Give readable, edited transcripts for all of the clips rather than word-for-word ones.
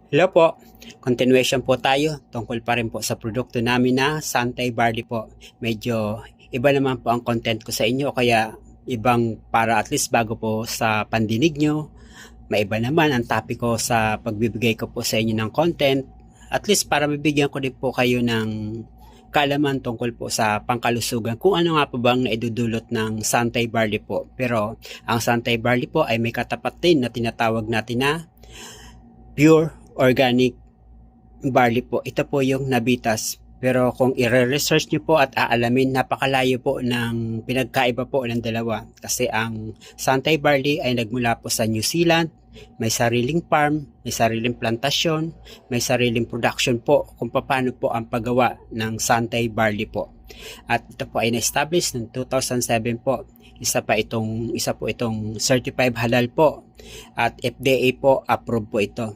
Hello po, continuation po tayo tungkol pa rin po sa produkto namin na Santay Barley po. Medyo iba naman po ang content ko sa inyo kaya ibang para at least bago po sa pandinig nyo, maiba naman ang topic ko sa pagbibigay ko po sa inyo ng content. At least para mabigyan ko din po kayo ng kaalaman tungkol po sa pangkalusugan kung ano nga po bang naidudulot ng Santay Barley po. Pero ang Santay Barley po ay may katapat din na tinatawag natin na pure organic barley po. Ito po yung Nabitas. Pero kung i-research nyo po at aalamin, napakalayo po ng pinagkaiba po ng dalawa. Kasi ang Santay Barley ay nagmula po sa New Zealand, may sariling farm, may sariling plantasyon, may sariling production po kung paano po ang paggawa ng Santay Barley po. At ito po ay na-establish noong 2007 po. Isa po itong certified halal po at FDA po approved po ito.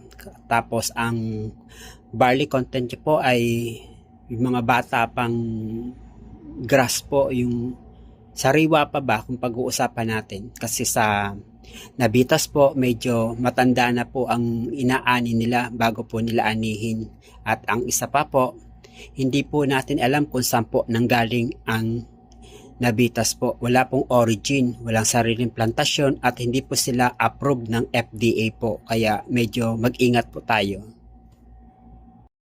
Tapos ang barley content niya po ay yung mga bata pang grass po, yung sariwa pa ba kung pag-uusapan natin. Kasi sa Nabitas po medyo matanda na po ang inaani nila bago po nila anihin. At ang isa pa po, hindi po natin alam kung saan po nanggaling ang Nabitas po. Wala pong origin, walang sariling plantasyon at hindi po sila approved ng FDA po. Kaya medyo mag-ingat po tayo.